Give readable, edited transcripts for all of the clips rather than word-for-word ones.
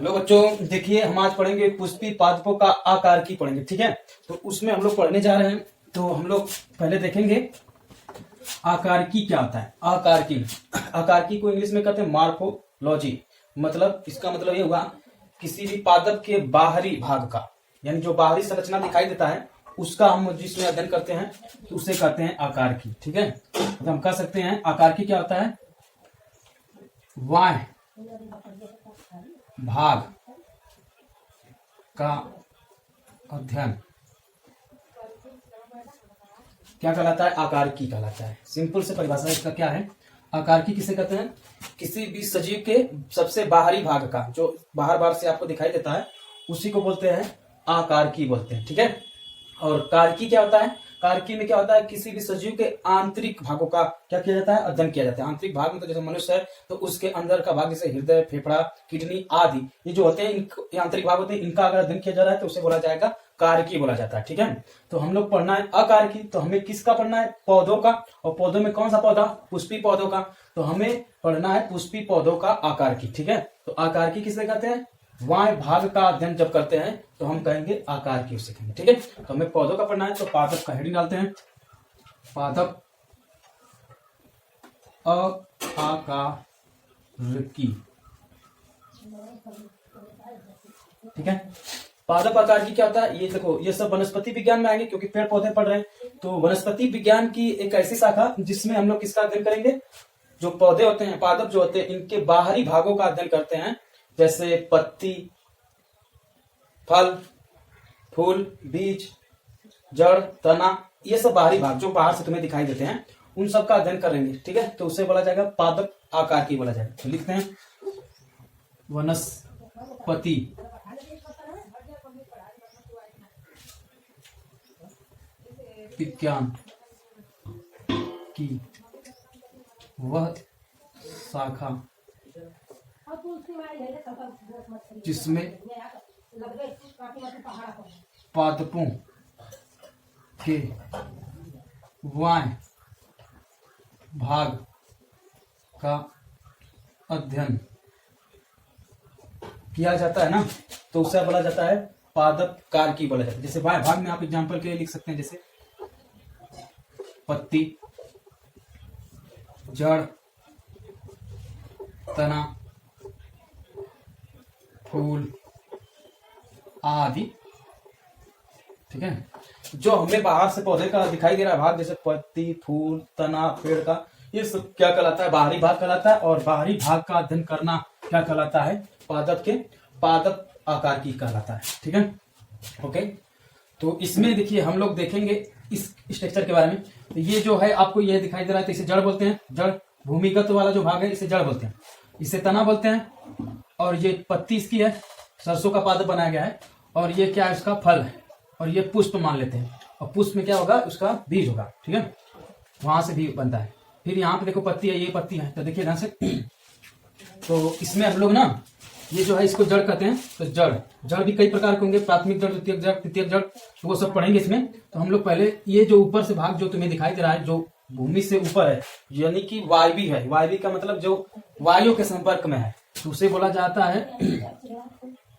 Hello बच्चों, देखिए हम आज पढ़ेंगे पुष्पी पादपों का आकार की पढ़ेंगे। ठीक है, तो उसमें हम लोग पढ़ने जा रहे हैं। तो हम लोग पहले देखेंगे आकार की क्या होता है। आकार की को इंग्लिश में कहते हैं मार्फोलॉजी। मतलब इसका मतलब ये हुआ किसी भी पादप के बाहरी भाग का, यानी जो बाहरी संरचना दिखाई देता है उसका हम जिसमें अध्ययन करते हैं तो उसे कहते हैं आकार की। ठीक है, तो हम कह सकते हैं आकार की क्या होता है, बाह्य भाग का अध्ययन क्या कहलाता है, आकार की कहलाता है। सिंपल से परिभाषा इसका क्या है, आकार की किसे कहते हैं, किसी भी सजीव के सबसे बाहरी भाग का, जो बाहर से आपको दिखाई देता है उसी को बोलते हैं आकार की बोलते हैं। ठीक है, और कारकी क्या होता है, कारकी में क्या होता है, किसी भी सजीव के आंतरिक भागों का क्या किया जाता है, अध्ययन किया जाता है। आंतरिक भाग में तो जैसे मनुष्य है तो उसके अंदर का भाग जैसे हृदय, फेफड़ा, किडनी आदि ये जो होते हैं, ये आंतरिक भाग होते हैं, इनका अगर अध्ययन किया जा रहा है तो उसे बोला जाएगा कारकी बोला जाता है। ठीक है, तो हम लोग पढ़ना है अकारकी, तो हमें किसका पढ़ना है, पौधों का। और पौधों में कौन सा पौधा, पुष्पी पौधों का। तो हमें पढ़ना है पुष्पी पौधों का आकार की। ठीक है, तो आकार की किसे कहते हैं, वाय भाग का अध्ययन जब करते हैं तो हम कहेंगे आकार की उसे कहेंगे। ठीक है, तो हमें पौधों का पढ़ना है तो पादप का हेडिंग डालते हैं, पादप आकार की। ठीक है, पादप आकार की क्या होता है, ये देखो ये सब वनस्पति विज्ञान में आएंगे क्योंकि पेड़ पौधे पढ़ रहे हैं। तो वनस्पति विज्ञान की एक ऐसी शाखा जिसमें हम लोग किसका अध्ययन करेंगे, जो पौधे होते हैं, पादप जो होते हैं, इनके बाहरी भागों का अध्ययन करते हैं। जैसे पत्ती, फल, फूल, बीज, जड़, तना, ये सब बाहरी भाग जो बाहर से तुम्हें दिखाई देते हैं उन सब का अध्ययन करेंगे। ठीक है, तो उसे बोला जाएगा पादप आकार की बोला जाएगा। तो लिखते हैं वनस्पति विज्ञान की वह शाखा जिसमें पादपों के वाय भाग का अध्ययन किया जाता है ना, तो उसे बोला जाता है पादप कारकी बोला जाता है। जैसे वाय भाग में आप एग्जांपल के लिए लिख सकते हैं, जैसे पत्ती, जड़, तना, फूल आदि। ठीक है, जो हमें बाहर से पौधे का दिखाई दे रहा है भाग, जैसे पत्ती, फूल, तना, पेड़ का, ये सब क्या कहलाता है, बाहरी भाग कहलाता है। और बाहरी भाग का अध्ययन करना क्या कहलाता है, पादप के पादप आकार की कहलाता है। ठीक है, ओके। तो इसमें देखिए हम लोग देखेंगे इस स्ट्रक्चर के बारे में। तो ये जो है आपको ये दिखाई दे रहा है तो इसे जड़ बोलते हैं। जड़ भूमिगत वाला जो भाग है इसे जड़ बोलते हैं, इसे तना बोलते हैं। और ये पत्ती इसकी है, सरसों का पादप बनाया गया है। और ये क्या है, इसका फल है। और ये पुष्प मान लेते हैं, और पुष्प में क्या होगा, उसका बीज होगा। ठीक है, वहां से भी बनता है। फिर यहाँ पे देखो पत्ती है, ये पत्ती है, तो देखिए ध्यान से। तो इसमें हम लोग ना ये जो है इसको जड़ कहते हैं। तो जड़ भी कई प्रकार के होंगे, प्राथमिक जड़, द्वितीयक जड़, तृतीयक जड़, तो वो सब पढ़ेंगे इसमें। तो हम लोग पहले ये जो ऊपर से भाग जो तुम्हें दिखाई दे रहा है, जो भूमि से ऊपर है, यानी कि वायवी है। वायवी का मतलब जो वायु के संपर्क में है, तो उसे बोला जाता है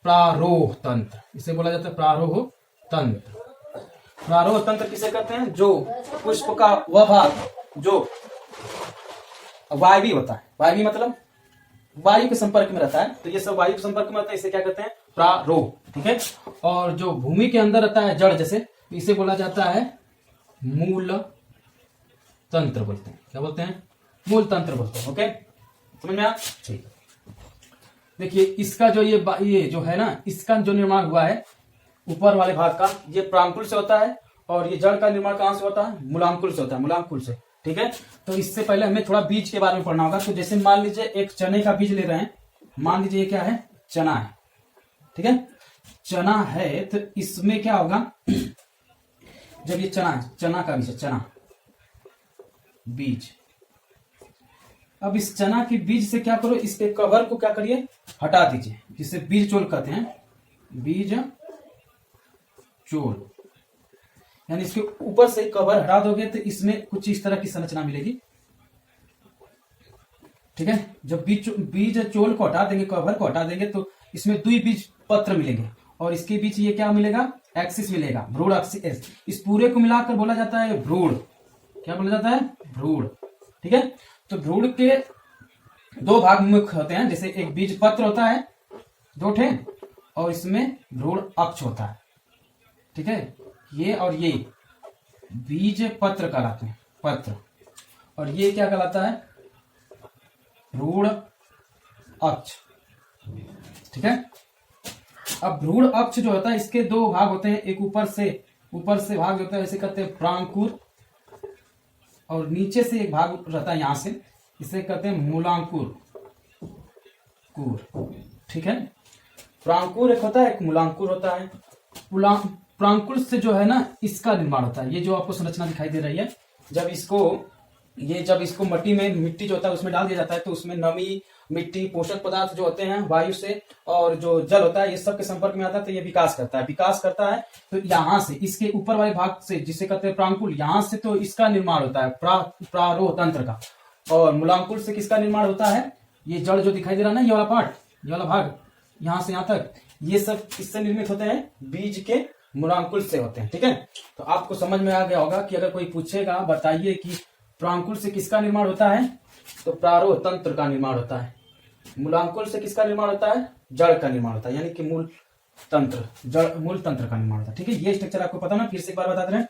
प्रारोह तंत्र। इसे बोला जाता है प्रारोह तंत्र। प्रारोह तंत्र किसे कहते हैं, जो पुष्प का वह भाग जो वायवी होता है। वायवी मतलब वायु के संपर्क में रहता है, तो ये सब वायु के संपर्क में रहता है, इसे क्या कहते हैं, प्रारोह। ठीक है, और जो भूमि के अंदर रहता है जड़ जैसे, तो इसे बोला जाता है मूल तंत्र बोलते हैं। क्या बोलते हैं, मूल तंत्र बोलते हैं। ओके, समझ में आया, ठीक। देखिए इसका जो ये जो है ना, इसका जो निर्माण हुआ है ऊपर वाले भाग का, ये प्रांकुल से होता है। और ये जड़ का निर्माण कहां से होता है, मूलांकुल से होता है, मूलांकुल से। ठीक है, तो इससे पहले हमें थोड़ा बीज के बारे में पढ़ना होगा। तो जैसे मान लीजिए एक चने का बीज ले रहे हैं, मान लीजिए ये क्या है, चना है। ठीक है, चना है, तो इसमें क्या होगा, जब ये चना है, चना का बीज है, चना बीज। अब इस चना के बीज से क्या करो, इसके कवर को क्या करिए, हटा दीजिए, जिसे बीज चोल कहते हैं, बीज चोल। यानी इसके ऊपर से कवर हटा दोगे तो इसमें कुछ इस तरह की संरचना मिलेगी। ठीक है। जब बीज बीज चोल को हटा देंगे, कवर को हटा देंगे, तो इसमें द्विबीज पत्र मिलेंगे और इसके बीच ये क्या मिलेगा, एक्सिस मिलेगा, भ्रूण एक्सिस। इस पूरे को मिलाकर बोला जाता है भ्रूण। क्या बोला जाता है, भ्रूण। ठीक है। तो भ्रूण के दो भाग मुख्य होते हैं, जैसे एक बीज पत्र होता है 2 ठे, और इसमें भ्रूण अक्ष होता है। ठीक है। ये और ये बीज पत्र कहलाते हैं, पत्र, और ये क्या कहलाता है, भ्रूण अक्ष। ठीक है। अब भ्रूण अक्ष जो होता है इसके 2 भाग होते हैं, एक ऊपर से भाग होता है, इसे कहते हैं प्रांकुर, और नीचे से एक भाग रहता है यहां से, इसे कहते हैं मूलांकुर कूर। ठीक है। प्रांकुर एक होता है, एक मूलांकुर होता है। प्रांकुर से जो है ना इसका निर्माण होता है। ये जो आपको संरचना दिखाई दे रही है, जब इसको मिट्टी जो होता है उसमें डाल दिया जाता है, तो उसमें नमी, मिट्टी, पोषक पदार्थ जो होते हैं वायु से और जो जल होता है, ये सब के संपर्क में आता है, तो ये विकास करता है। तो यहाँ से इसके ऊपर वाले भाग से, जिसे कहते हैं प्रांकुल, यहाँ से तो इसका निर्माण होता है प्रारोह तंत्र का। और मूलांकुर से किसका निर्माण होता है, ये जड़ जो दिखाई दे रहा है ना, ये वाला पार्ट, ये वाला भाग, यहाँ से यहाँ तक, ये सब इससे निर्मित होते हैं, बीज के मूलांकुर से होते हैं। ठीक है। तो आपको समझ में आ गया होगा कि अगर कोई पूछेगा बताइए कि प्रांकुल से किसका निर्माण होता है, तो प्रारोह तंत्र का निर्माण होता है। मूलांकुर से किसका निर्माण होता है, जड़ का निर्माण होता है, यानी कि मूल तंत्र का निर्माण होता है। ठीक है। ये स्ट्रक्चर आपको पता ना, फिर से एक बार बताते रहे।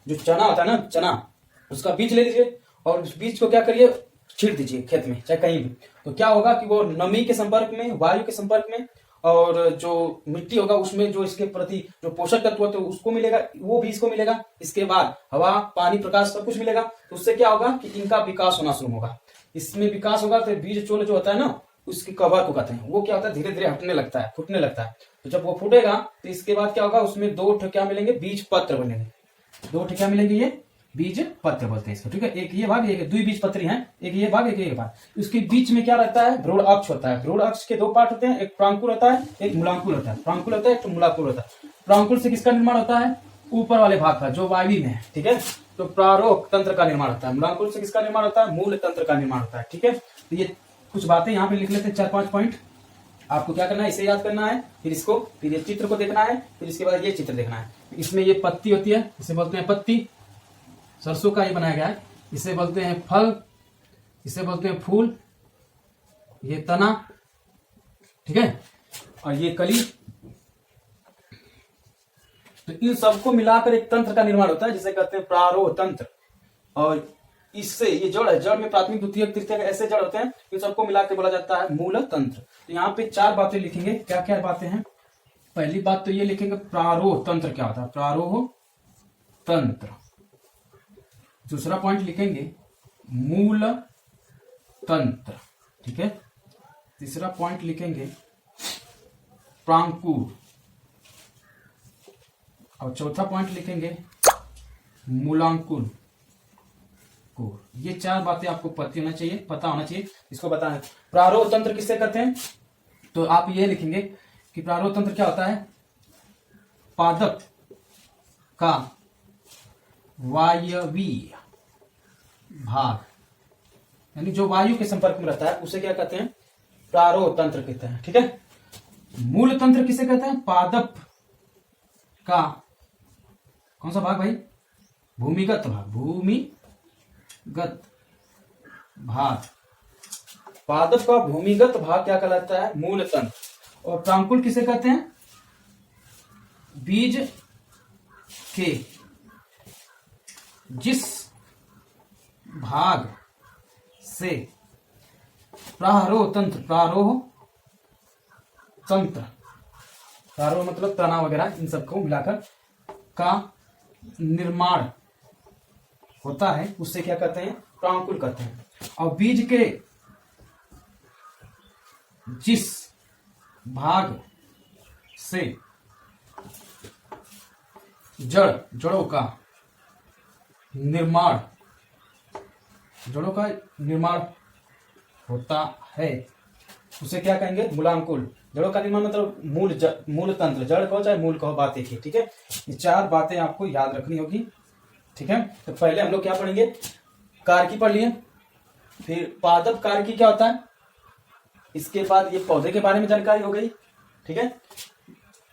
जो चना होता है ना, चना, उसका बीज ले लीजिए और उस बीज को क्या करिए, छींट दीजिए खेत में, चाहे कहीं भी। तो क्या होगा कि वो नमी के संपर्क में, वायु के संपर्क में, और जो मिट्टी होगा उसमें जो इसके प्रति जो पोषक तत्व होते हैं उसको मिलेगा, वो भी इसको मिलेगा। इसके बाद हवा, पानी, प्रकाश सब कुछ मिलेगा। तो उससे क्या होगा कि इनका विकास होना शुरू होगा। इसमें विकास होगा तो बीज चोल जो होता है ना, उसकी कवर को कहते हैं, वो क्या होता है, धीरे धीरे हटने लगता है, फूटने लगता है। तो जब वो फूटेगा तो इसके बाद क्या होगा, उसमें 2 क्या मिलेंगे, बीज पत्र बनेंगे। 2 क्या मिलेंगे, ये बीज पत्र बोलते हैं इसको। ठीक है। एक ये भाग, एक द्विबीज पत्री है, एक ये भाग, एक ये भाग। उसके बीच में क्या रहता है, भ्रूण अक्ष होता है। भ्रूण अक्ष के 2 पार्ट होते हैं, एक प्रांकुर होता है, एक मूलांकुर होता है। प्रांकुर होता है, एक मूलांकुर होता है। प्रांकुर से किसका निर्माण होता है, ऊपर वाले भाग का, जो वायु में है। ठीक है। तो प्रारोह तंत्र का निर्माण होता है। मूलांकुर से किसका निर्माण होता है, मूल तंत्र का निर्माण होता है। ठीक है। तो ये कुछ बातें यहाँ पे लिख लेते हैं, 4-5 पॉइंट। आपको क्या करना है, इसे याद करना है, फिर ये चित्र को देखना है, फिर इसके बाद ये चित्र देखना है। इसमें ये पत्ती होती है, इसे बोलते हैं पत्ती, सरसों का ये बनाया गया है। इसे बोलते हैं फल, इसे बोलते हैं फूल, ये तना। ठीक है। और ये कली। तो इन सबको मिलाकर एक तंत्र का निर्माण होता है, जिसे कहते हैं प्रारोह तंत्र। और इससे ये जड़ है, जड़ में प्राथमिक, द्वितीयक, तृतीयक ऐसे जड़ होते हैं। इन सबको मिलाकर बोला जाता है मूल तंत्र। तो यहाँ पे 4 बातें लिखेंगे। क्या क्या बातें हैं, पहली बात तो ये लिखेंगे, प्रारोह तंत्र क्या होता है, प्रारोह तंत्र। दूसरा पॉइंट लिखेंगे, मूल तंत्र। ठीक है। तीसरा पॉइंट लिखेंगे, प्रांकुर। और चौथा पॉइंट लिखेंगे, मूलांकुर। ये 4 बातें आपको पता होना चाहिए। इसको बताना, प्रारोह तंत्र किससे कहते हैं, तो आप ये लिखेंगे कि प्रारोह तंत्र क्या होता है, पादप का वायवीय भाग, यानी जो वायु के संपर्क में रहता है उसे क्या कहते हैं, प्रारोह तंत्र कहते हैं। ठीक है। मूल तंत्र किसे कहते हैं, पादप का कौन सा भाग भाई, भूमिगत भाग, भूमिगत भाग। पादप का भूमिगत भाग क्या कहलाता है, मूल तंत्र। और प्रांकुल किसे कहते हैं, बीज के जिस भाग से प्रारोह तंत्र, प्रारोह मतलब तना वगैरह, इन सबको मिलाकर का निर्माण होता है, उससे क्या कहते हैं, प्रांकुल कहते हैं। और बीज के जिस भाग से जड़ों का निर्माण होता है उसे क्या कहेंगे, मूलांकुल। जड़ों का निर्माण मतलब मूल तंत्र, जड़ कहो चाहे मूल कहो, बात एक ही। ठीक है। ये 4 बातें आपको याद रखनी होगी। ठीक है। तो पहले हम लोग क्या पढ़ेंगे, कारकी पढ़ लिए, फिर पादप कार्य क्या होता है, इसके बाद ये पौधे के बारे में जानकारी हो गई, ठीक है।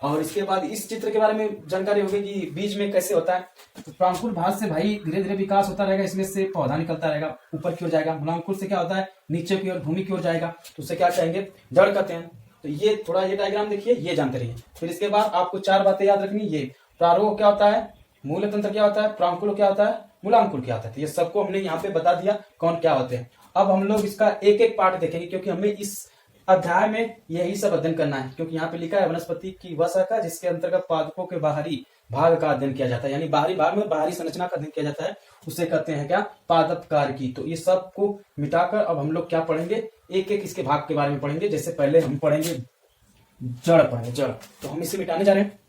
और इसके बाद इस चित्र के बारे में जानकारी हो गई कि बीज में कैसे होता है। तो प्रांकुल भाग से भाई धीरे धीरे विकास होता रहेगा, इसमें से पौधा निकलता रहेगा, ऊपर की ओर जाएगा। मूलांकुर से क्या होता है, नीचे की ओर भूमि की ओर जाएगा, तो उसे क्या कहेंगे, जड़ कहते हैं। तो ये थोड़ा ये डायग्राम देखिए, ये जानते रहिए। फिर इसके बाद आपको 4 बातें याद रखनी। ये प्रारोह क्या होता है, मूल तंत्र क्या होता है, प्रांकुल क्या होता है, मूलांकुर क्या होता है। तो ये सबको हमने यहाँ पे बता दिया कौन क्या होते हैं। अब हम लोग इसका एक एक पार्ट देखेंगे, क्योंकि हमें इस अध्याय में यही सब अध्ययन करना है। क्योंकि यहाँ पे लिखा है वनस्पति की वह शाखा जिसके अंतर्गत पादपों के बाहरी भाग का अध्ययन किया जाता है, यानी बाहरी भाग में बाहरी संरचना का अध्ययन किया जाता है, उसे कहते हैं क्या, पादप कार्य की। तो ये सब को मिटाकर अब हम लोग क्या पढ़ेंगे, एक एक इसके भाग के बारे में पढ़ेंगे। जैसे पहले हम पढ़ेंगे जड़, पढ़ेंगे जड़। तो हम इसे मिटाने जा रहे हैं।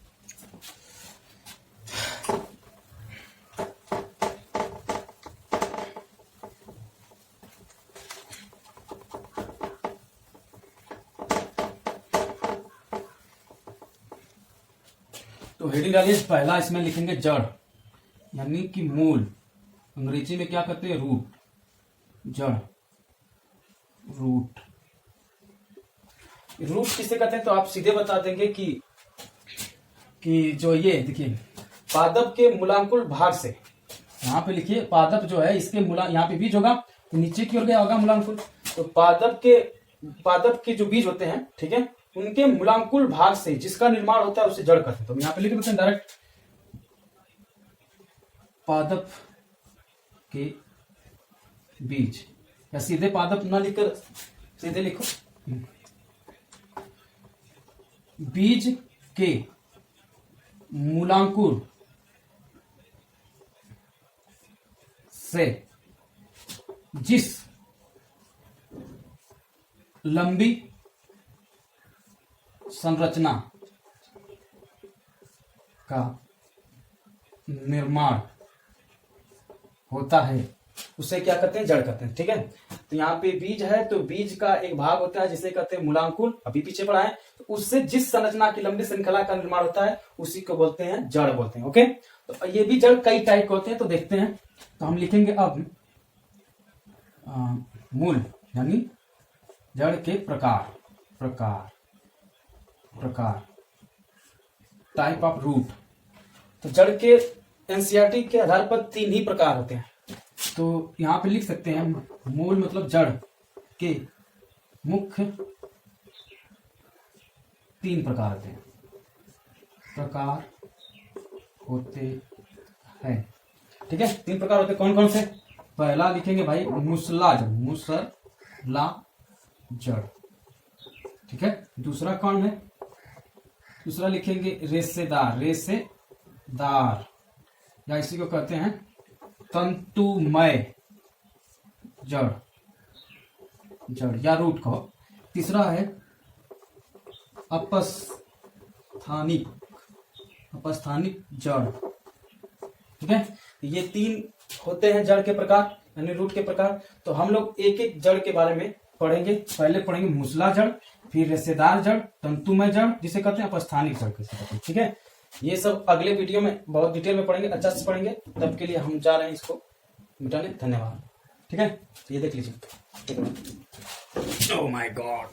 तो हेडिंग डालिए, पहला इसमें लिखेंगे जड़, यानी कि मूल। अंग्रेजी में क्या कहते हैं, रूट, जड़, रूट। रूट किसे कहते हैं, तो आप सीधे बता देंगे कि जो ये देखिए पादप के मूलांकुल भाग से, यहाँ पे लिखिए पादप जो है इसके मूला, यहाँ पे बीज होगा तो नीचे की ओर गया होगा मूलांकुल। तो पादप के जो बीज होते हैं, ठीक है, उनके मूलांकुल भाग से जिसका निर्माण होता है उसे जड़ कहते हैं। तो यहाँ पे लिख देते हैं डायरेक्ट, पादप के बीज, या सीधे पादप ना लिखकर सीधे लिखो, बीज के मूलांकुर से जिस लंबी संरचना का निर्माण होता है उसे क्या कहते हैं, जड़ कहते हैं, ठीक है। तो यहाँ पे बीज है, तो बीज का एक भाग होता है जिसे कहते हैं मूलांकुल, अभी पीछे पढ़ा है। तो उससे जिस संरचना की लंबी श्रृंखला का निर्माण होता है उसी को बोलते हैं जड़ बोलते हैं, ओके। तो ये भी जड़ कई टाइप के होते हैं, तो देखते हैं। तो हम लिखेंगे अब मूल, यानी जड़ के प्रकार, टाइप ऑफ रूट। तो जड़ के एनसीईआरटी के आधार पर 3 ही प्रकार होते हैं। तो यहां पे लिख सकते हैं मूल मतलब जड़ के मुख्य 3 प्रकार होते हैं, ठीक है। 3 प्रकार होते हैं, कौन कौन से। पहला लिखेंगे भाई मुसला जड़, ठीक है। दूसरा कौन है, दूसरा लिखेंगे रेशेदार, या इसी को कहते हैं तंतुमय जड़ या रूट कहो। तीसरा है अपस्थानिक जड़, ठीक है। ये 3 होते हैं जड़ के प्रकार, यानी रूट के प्रकार। तो हम लोग एक एक जड़ के बारे में पढ़ेंगे। पहले पढ़ेंगे मुसला जड़, फिर रेशेदार जड़, तंतुमय जड़ जिसे कहते हैं, अपस्थानिक जड़ किसे कहते हैं, ठीक है। ये सब अगले वीडियो में बहुत डिटेल में पढ़ेंगे, अच्छा से पढ़ेंगे। तब के लिए हम जा रहे हैं इसको मिटाने। धन्यवाद, ठीक है। ये देख लीजिए, ओह माय गॉड।